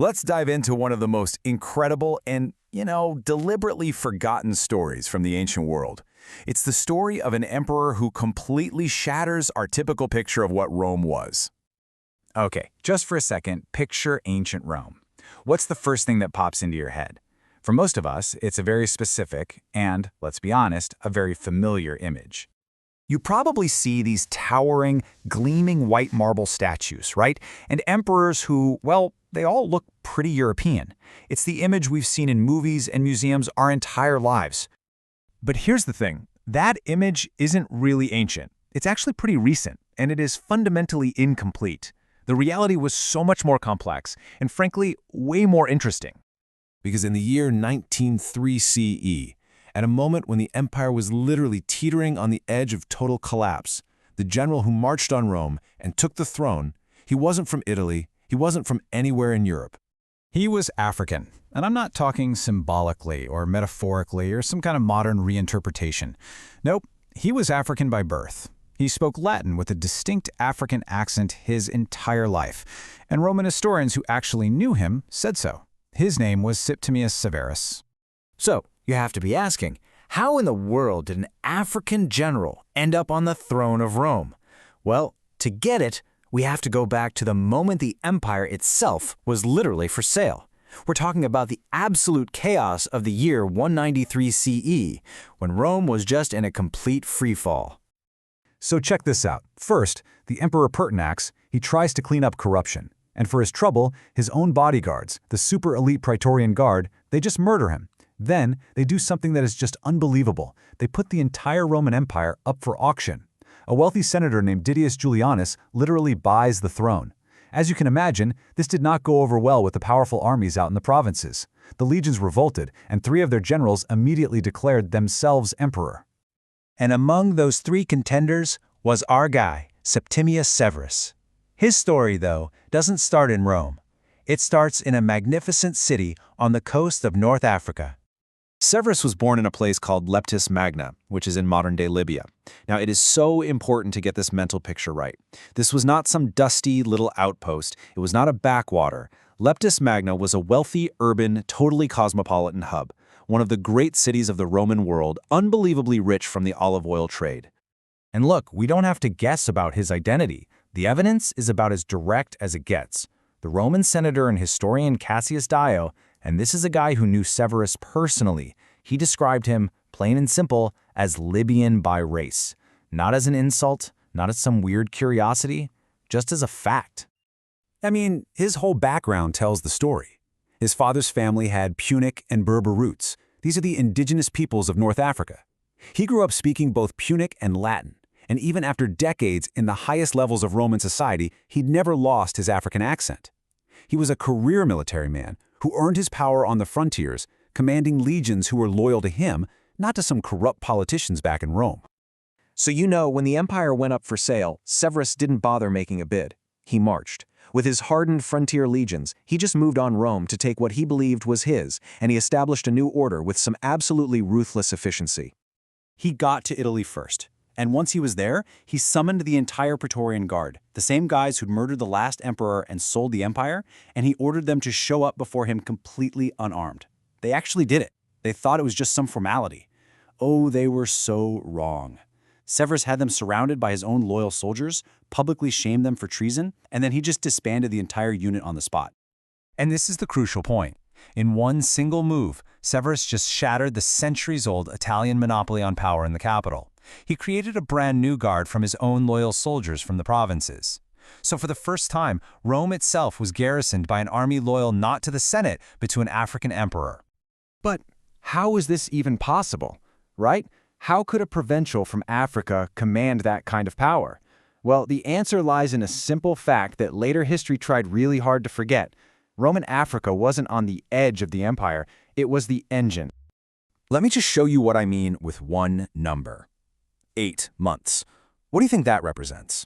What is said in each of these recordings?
Let's dive into one of the most incredible and, deliberately forgotten stories from the ancient world. It's the story of an emperor who completely shatters our typical picture of what Rome was. Okay, just for a second, picture ancient Rome. What's the first thing that pops into your head? For most of us, it's a very specific and, let's be honest, a very familiar image. You probably see these towering, gleaming white marble statues, right? And emperors who, well, they all look pretty European. It's the image we've seen in movies and museums our entire lives. But here's the thing, that image isn't really ancient. It's actually pretty recent, and it is fundamentally incomplete. The reality was so much more complex, and frankly, way more interesting. Because in the year 1903 CE, at a moment when the empire was literally teetering on the edge of total collapse, the general who marched on Rome and took the throne, he wasn't from Italy, he wasn't from anywhere in Europe. He was African, and I'm not talking symbolically or metaphorically or some kind of modern reinterpretation. Nope, he was African by birth. He spoke Latin with a distinct African accent his entire life, and Roman historians who actually knew him said so. His name was Septimius Severus. So, you have to be asking, how in the world did an African general end up on the throne of Rome? Well, to get it, we have to go back to the moment the empire itself was literally for sale. We're talking about the absolute chaos of the year 193 CE, when Rome was just in a complete freefall. So check this out. First, the Emperor Pertinax, he tries to clean up corruption. And for his trouble, his own bodyguards, the super elite Praetorian Guard, they just murder him. Then, they do something that is just unbelievable. They put the entire Roman Empire up for auction. A wealthy senator named Didius Julianus literally buys the throne. As you can imagine, this did not go over well with the powerful armies out in the provinces. The legions revolted, and 3 of their generals immediately declared themselves emperor. And among those 3 contenders was our guy, Septimius Severus. His story, though, doesn't start in Rome. It starts in a magnificent city on the coast of North Africa. Severus was born in a place called Leptis Magna, which is in modern-day Libya. Now, it is so important to get this mental picture right. This was not some dusty little outpost. It was not a backwater. Leptis Magna was a wealthy, urban, totally cosmopolitan hub, one of the great cities of the Roman world, unbelievably rich from the olive oil trade. And look, we don't have to guess about his identity. The evidence is about as direct as it gets. The Roman senator and historian Cassius Dio, and this is a guy who knew Severus personally, he described him, plain and simple, as Libyan by race. Not as an insult, not as some weird curiosity, just as a fact. I mean, his whole background tells the story. His father's family had Punic and Berber roots. These are the indigenous peoples of North Africa. He grew up speaking both Punic and Latin, and even after decades in the highest levels of Roman society, he'd never lost his African accent. He was a career military man who earned his power on the frontiers, commanding legions who were loyal to him, not to some corrupt politicians back in Rome. So when the empire went up for sale, Severus didn't bother making a bid. He marched. With his hardened frontier legions, he just moved on Rome to take what he believed was his, and he established a new order with some absolutely ruthless efficiency. He got to Italy first. And once he was there, he summoned the entire Praetorian Guard, the same guys who'd murdered the last emperor and sold the empire, and he ordered them to show up before him completely unarmed. They actually did it. They thought it was just some formality. Oh, they were so wrong. Severus had them surrounded by his own loyal soldiers, publicly shamed them for treason, and then he just disbanded the entire unit on the spot. And this is the crucial point. In one single move, Severus just shattered the centuries-old Italian monopoly on power in the capital. He created a brand new guard from his own loyal soldiers from the provinces. So for the first time, Rome itself was garrisoned by an army loyal not to the Senate, but to an African emperor. But how is this even possible, right? How could a provincial from Africa command that kind of power? Well, the answer lies in a simple fact that later history tried really hard to forget. Roman Africa wasn't on the edge of the empire, it was the engine. Let me just show you what I mean with one number. 8 months. What do you think that represents?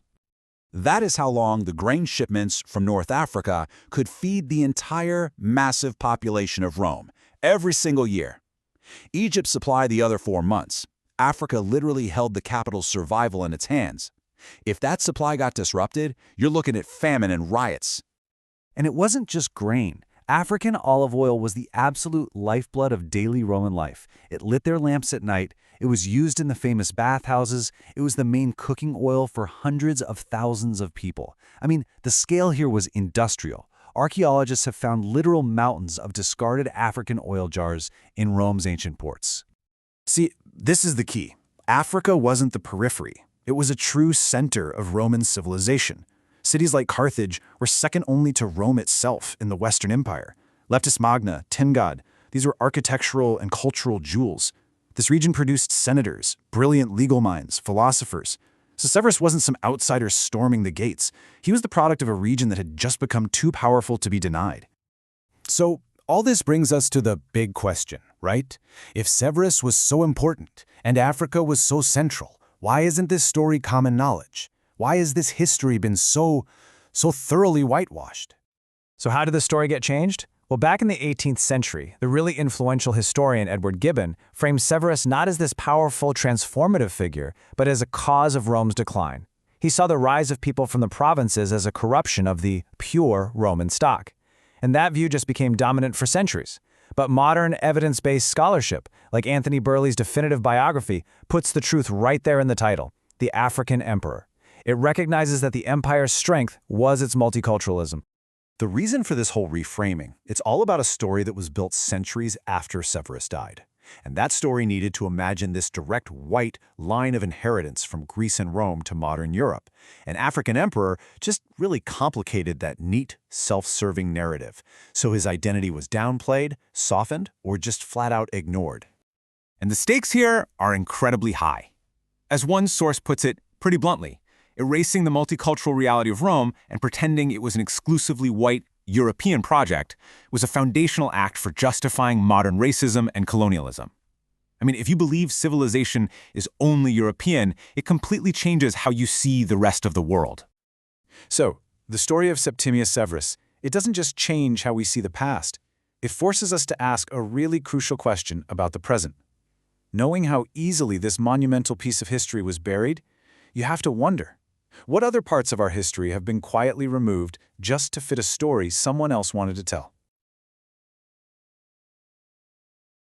That is how long the grain shipments from North Africa could feed the entire massive population of Rome, every single year. Egypt supplied the other 4 months. Africa literally held the capital's survival in its hands. If that supply got disrupted, you're looking at famine and riots. And it wasn't just grain. African olive oil was the absolute lifeblood of daily Roman life. It lit their lamps at night. It was used in the famous bathhouses. It was the main cooking oil for hundreds of thousands of people. I mean, the scale here was industrial. Archaeologists have found literal mountains of discarded African oil jars in Rome's ancient ports. See, this is the key. Africa wasn't the periphery. It was a true center of Roman civilization. Cities like Carthage were second only to Rome itself in the Western Empire. Leptis Magna, Tingad, these were architectural and cultural jewels. This region produced senators, brilliant legal minds, philosophers. So Severus wasn't some outsider storming the gates. He was the product of a region that had just become too powerful to be denied. So all this brings us to the big question, right? If Severus was so important and Africa was so central, why isn't this story common knowledge? Why has this history been so thoroughly whitewashed? So how did the story get changed? Well, back in the 18th century, the really influential historian Edward Gibbon framed Severus not as this powerful, transformative figure, but as a cause of Rome's decline. He saw the rise of people from the provinces as a corruption of the pure Roman stock. And that view just became dominant for centuries. But modern, evidence-based scholarship, like Anthony Burley's definitive biography, puts the truth right there in the title, The African Emperor. It recognizes that the empire's strength was its multiculturalism. The reason for this whole reframing, it's all about a story that was built centuries after Severus died. And that story needed to imagine this direct white line of inheritance from Greece and Rome to modern Europe. An African emperor just really complicated that neat, self-serving narrative, so his identity was downplayed, softened, or just flat out ignored. And the stakes here are incredibly high. As one source puts it pretty bluntly, erasing the multicultural reality of Rome and pretending it was an exclusively white European project was a foundational act for justifying modern racism and colonialism. I mean, if you believe civilization is only European, it completely changes how you see the rest of the world. So, the story of Septimius Severus, it doesn't just change how we see the past. It forces us to ask a really crucial question about the present. Knowing how easily this monumental piece of history was buried, you have to wonder, what other parts of our history have been quietly removed just to fit a story someone else wanted to tell?